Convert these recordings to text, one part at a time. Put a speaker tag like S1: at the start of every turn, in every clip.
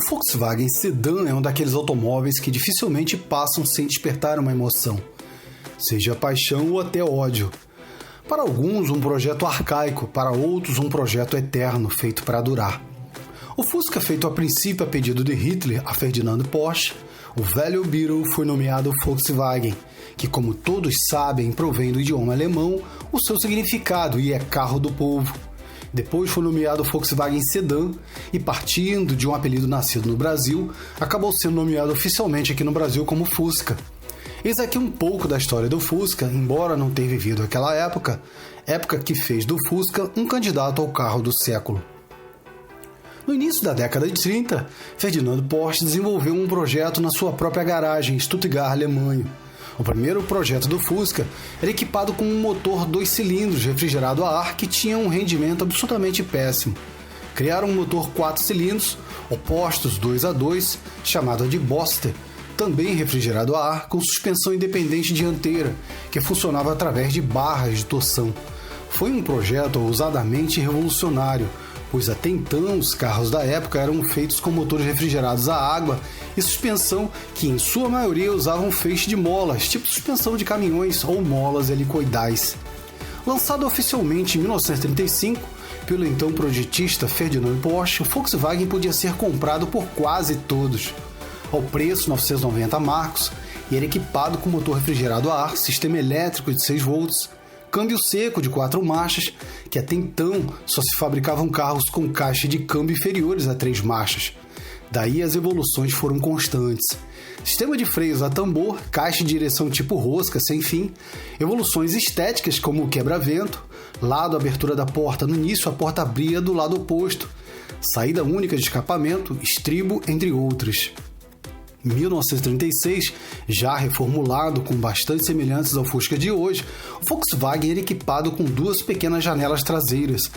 S1: O Volkswagen Sedan é um daqueles automóveis que dificilmente passam sem despertar uma emoção, seja paixão ou até ódio. Para alguns, um projeto arcaico, para outros, um projeto eterno, feito para durar. O Fusca, feito a princípio a pedido de Hitler a Ferdinand Porsche, o velho Beetle foi nomeado Volkswagen, que, como todos sabem, provém do idioma alemão o seu significado e é carro do povo. Depois foi nomeado Volkswagen Sedan e, partindo de um apelido nascido no Brasil, acabou sendo nomeado oficialmente aqui no Brasil como Fusca. Eis aqui um pouco da história do Fusca, embora não tenha vivido aquela época que fez do Fusca um candidato ao carro do século. No início da década de 30, Ferdinand Porsche desenvolveu um projeto na sua própria garagem em Stuttgart, Alemanha. O primeiro projeto do Fusca era equipado com um motor 2 cilindros refrigerado a ar que tinha um rendimento absolutamente péssimo. Criaram um motor 4 cilindros, opostos 2 a 2, chamado de Boxster, também refrigerado a ar com suspensão independente dianteira, que funcionava através de barras de torção. Foi um projeto ousadamente revolucionário, pois até então os carros da época eram feitos com motores refrigerados a água e suspensão que em sua maioria usavam feixe de molas, tipo suspensão de caminhões ou molas helicoidais. Lançado oficialmente em 1935 pelo então projetista Ferdinand Porsche, o Volkswagen podia ser comprado por quase todos. Ao preço 990 marcos, e era equipado com motor refrigerado a ar, sistema elétrico de 6 volts, câmbio seco de 4 marchas, que até então só se fabricavam carros com caixa de câmbio inferiores a 3 marchas. Daí as evoluções foram constantes. Sistema de freios a tambor, caixa de direção tipo rosca, sem fim, evoluções estéticas como o quebra-vento, lado abertura da porta no início, a porta abria do lado oposto, saída única de escapamento, estribo, entre outras. Em 1936, já reformulado com bastante semelhanças ao Fusca de hoje, o Volkswagen era equipado com 2 pequenas janelas traseiras.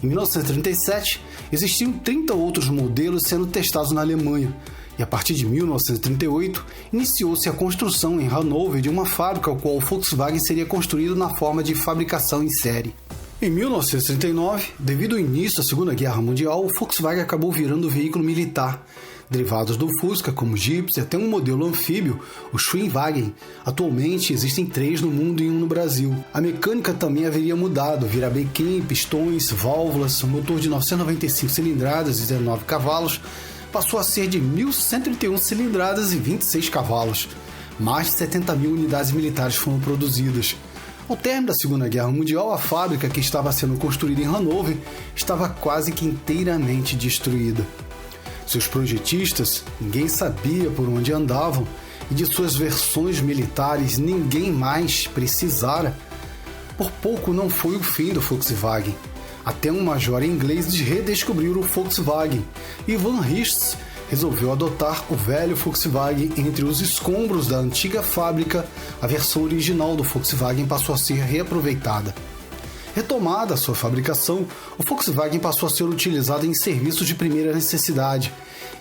S1: Em 1937, existiam 30 outros modelos sendo testados na Alemanha, e a partir de 1938, iniciou-se a construção em Hannover de uma fábrica ao qual o Volkswagen seria construído na forma de fabricação em série. Em 1939, devido ao início da Segunda Guerra Mundial, o Volkswagen acabou virando veículo militar. Derivados do Fusca, como Jeeps e até um modelo anfíbio, o Schwingwagen. Atualmente existem 3 no mundo e 1 no Brasil. A mecânica também haveria mudado, virabequim, pistões, válvulas, motor de 995 cilindradas e 19 cavalos, passou a ser de 1.131 cilindradas e 26 cavalos. Mais de 70 mil unidades militares foram produzidas. Ao término da Segunda Guerra Mundial, a fábrica que estava sendo construída em Hannover estava quase que inteiramente destruída. Seus projetistas, ninguém sabia por onde andavam, e de suas versões militares ninguém mais precisara. Por pouco não foi o fim do Volkswagen. Até um major inglês redescobriu o Volkswagen, e Van Rist resolveu adotar o velho Volkswagen entre os escombros da antiga fábrica. A versão original do Volkswagen passou a ser reaproveitada. Retomada a sua fabricação, o Volkswagen passou a ser utilizado em serviços de primeira necessidade,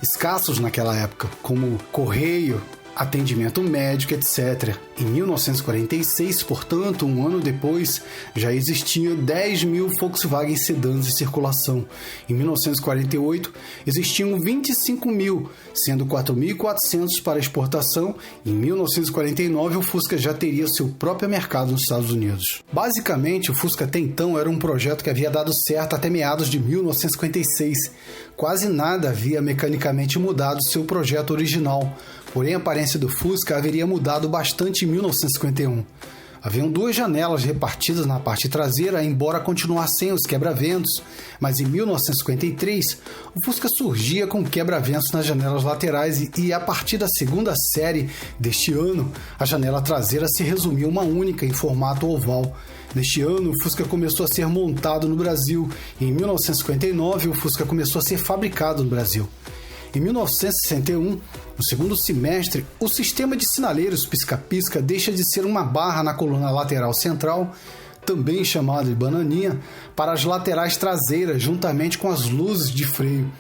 S1: escassos naquela época, como correio, atendimento médico, etc. Em 1946, portanto, um ano depois, já existiam 10 mil Volkswagen Sedans em circulação. Em 1948, existiam 25 mil, sendo 4.400 para exportação. Em 1949, o Fusca já teria seu próprio mercado nos Estados Unidos. Basicamente, o Fusca até então era um projeto que havia dado certo até meados de 1956. Quase nada havia mecanicamente mudado seu projeto original, porém a aparência do Fusca haveria mudado bastante em 1951. Haviam 2 janelas repartidas na parte traseira, embora continuassem os quebra-ventos, mas em 1953 o Fusca surgia com quebra-ventos nas janelas laterais e a partir da segunda série deste ano, a janela traseira se resumiu a uma única em formato oval. Neste ano, o Fusca começou a ser montado no Brasil e em 1959 o Fusca começou a ser fabricado no Brasil. Em 1961, no segundo semestre, o sistema de sinaleiros pisca-pisca deixa de ser uma barra na coluna lateral central, também chamada de bananinha, para as laterais traseiras, juntamente com as luzes de freio.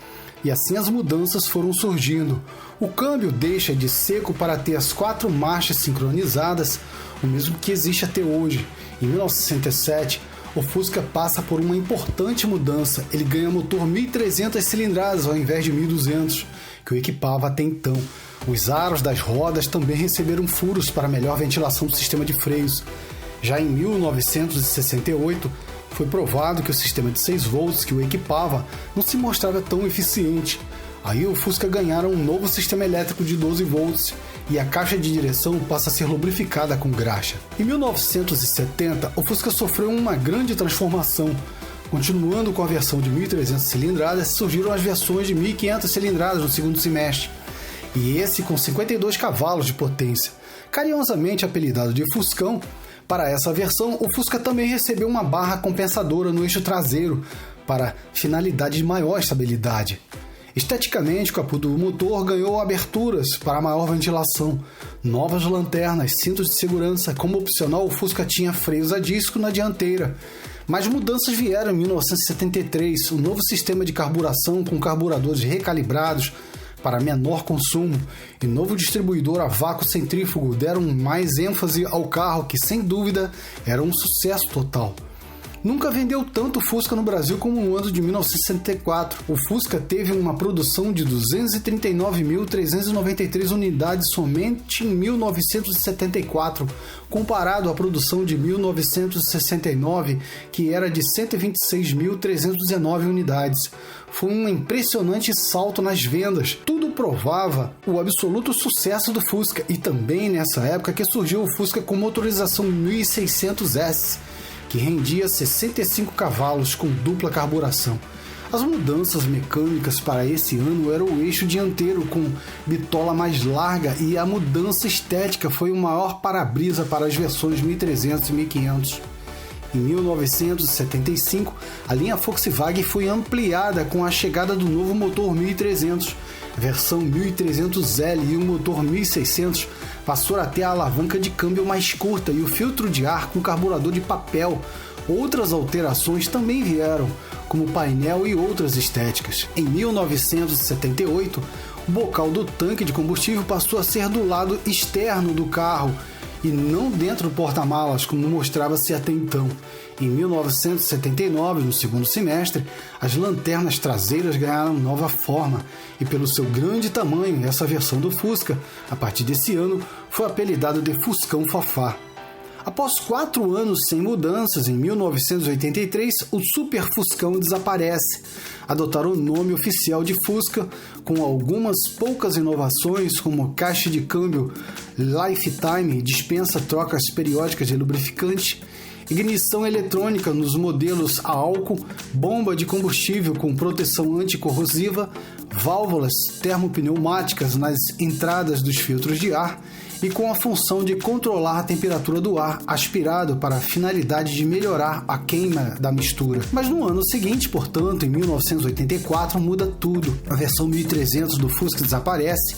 S1: E assim as mudanças foram surgindo. O câmbio deixa de seco para ter as 4 marchas sincronizadas, o mesmo que existe até hoje. Em 1967, o Fusca passa por uma importante mudança. Ele ganha motor 1.300 cilindradas ao invés de 1.200, que o equipava até então. Os aros das rodas também receberam furos para melhor ventilação do sistema de freios. Já em 1968, foi provado que o sistema de 6 volts que o equipava não se mostrava tão eficiente. Aí o Fusca ganhara um novo sistema elétrico de 12 volts e a caixa de direção passa a ser lubrificada com graxa. Em 1970, o Fusca sofreu uma grande transformação. Continuando com a versão de 1.300 cilindradas, surgiram as versões de 1.500 cilindradas no segundo semestre, e esse com 52 cavalos de potência. Carinhosamente apelidado de Fuscão, para essa versão, o Fusca também recebeu uma barra compensadora no eixo traseiro, para finalidade de maior estabilidade. Esteticamente, o capô do motor ganhou aberturas para maior ventilação, novas lanternas, cintos de segurança. Como opcional, o Fusca tinha freios a disco na dianteira. Mas mudanças vieram em 1973, um novo sistema de carburação com carburadores recalibrados para menor consumo e novo distribuidor a vácuo centrífugo deram mais ênfase ao carro que, sem dúvida, era um sucesso total. Nunca vendeu tanto Fusca no Brasil como no ano de 1964. O Fusca teve uma produção de 239.393 unidades somente em 1974, comparado à produção de 1969, que era de 126.319 unidades. Foi um impressionante salto nas vendas. Tudo provava o absoluto sucesso do Fusca, e também nessa época que surgiu o Fusca com motorização 1600S, que rendia 65 cavalos com dupla carburação. As mudanças mecânicas para esse ano eram o eixo dianteiro com bitola mais larga, e a mudança estética foi o maior para-brisa para as versões 1300 e 1500. Em 1975, a linha Volkswagen foi ampliada com a chegada do novo motor 1300, versão 1300L, e o motor 1600 passou a ter a alavanca de câmbio mais curta e o filtro de ar com carburador de papel. Outras alterações também vieram, como painel e outras estéticas. Em 1978, o bocal do tanque de combustível passou a ser do lado externo do carro e não dentro do porta-malas, como mostrava-se até então. Em 1979, no segundo semestre, as lanternas traseiras ganharam nova forma e, pelo seu grande tamanho, essa versão do Fusca, a partir desse ano, foi apelidada de Fuscão Fafá. Após 4 anos sem mudanças, em 1983, o Super Fuscão desaparece. Adotaram o nome oficial de Fusca, com algumas poucas inovações, como caixa de câmbio Lifetime, dispensa trocas periódicas de lubrificante, ignição eletrônica nos modelos a álcool, bomba de combustível com proteção anticorrosiva, válvulas termopneumáticas nas entradas dos filtros de ar e com a função de controlar a temperatura do ar aspirado para a finalidade de melhorar a queima da mistura. Mas no ano seguinte, portanto, em 1984, muda tudo. A versão 1300 do Fusca desaparece,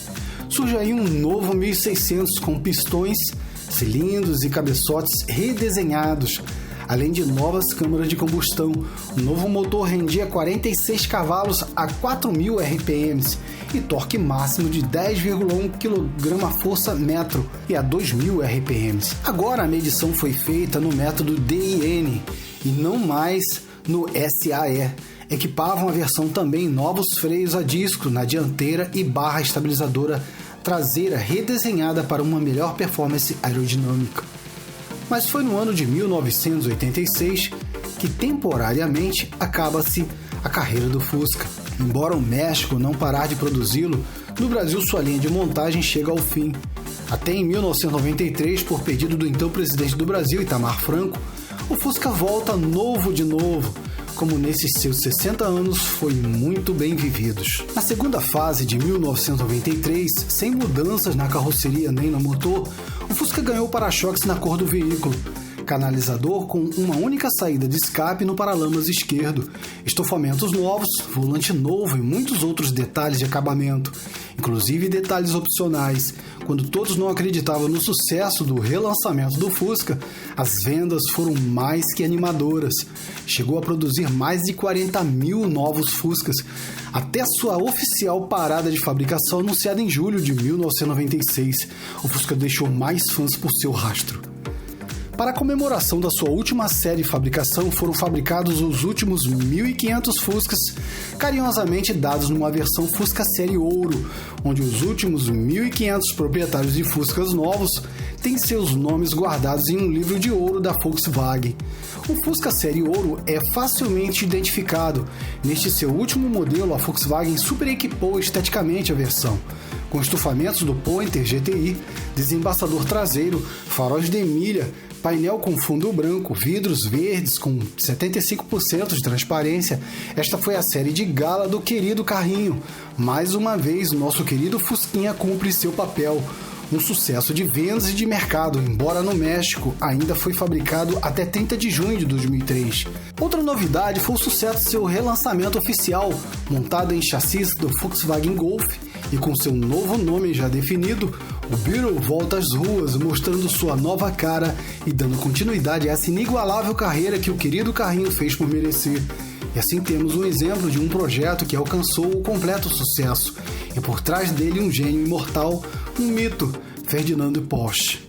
S1: surge aí um novo 1600 com pistões, cilindros e cabeçotes redesenhados, além de novas câmaras de combustão. O novo motor rendia 46 cavalos a 4.000 RPMs e torque máximo de 10,1 kgfm e a 2.000 RPMs. Agora a medição foi feita no método DIN e não mais no SAE. Equipavam a versão também novos freios a disco na dianteira e barra estabilizadora traseira redesenhada para uma melhor performance aerodinâmica. Mas foi no ano de 1986 que temporariamente acaba-se a carreira do Fusca. Embora o México não parar de produzi-lo, no Brasil sua linha de montagem chega ao fim. Até em 1993, por pedido do então presidente do Brasil, Itamar Franco, o Fusca volta novo de novo, como nesses seus 60 anos foi muito bem vividos. Na segunda fase de 1993, sem mudanças na carroceria nem no motor, o Fusca ganhou para-choques na cor do veículo, canalizador com uma única saída de escape no paralamas esquerdo, estofamentos novos, volante novo e muitos outros detalhes de acabamento, inclusive detalhes opcionais. Quando todos não acreditavam no sucesso do relançamento do Fusca, as vendas foram mais que animadoras. Chegou a produzir mais de 40.000 novos Fuscas, até sua oficial parada de fabricação anunciada em julho de 1996. O Fusca deixou mais fãs por seu rastro. Para a comemoração da sua última série de fabricação, foram fabricados os últimos 1.500 Fuscas, carinhosamente dados numa versão Fusca Série Ouro, onde os últimos 1.500 proprietários de Fuscas novos têm seus nomes guardados em um livro de ouro da Volkswagen. O Fusca Série Ouro é facilmente identificado. Neste seu último modelo, a Volkswagen superequipou esteticamente a versão, com estufamentos do Pointer GTI, desembaçador traseiro, faróis de milha, painel com fundo branco, vidros verdes com 75% de transparência. Esta foi a série de gala do querido carrinho. Mais uma vez, nosso querido Fusquinha cumpre seu papel. Um sucesso de vendas e de mercado, embora no México ainda foi fabricado até 30 de junho de 2003. Outra novidade foi o sucesso de seu relançamento oficial, montado em chassis do Volkswagen Golf e com seu novo nome já definido, o Beetle volta às ruas mostrando sua nova cara e dando continuidade a essa inigualável carreira que o querido carrinho fez por merecer. E assim temos um exemplo de um projeto que alcançou o completo sucesso, e por trás dele um gênio imortal, um mito, Ferdinando Porsche.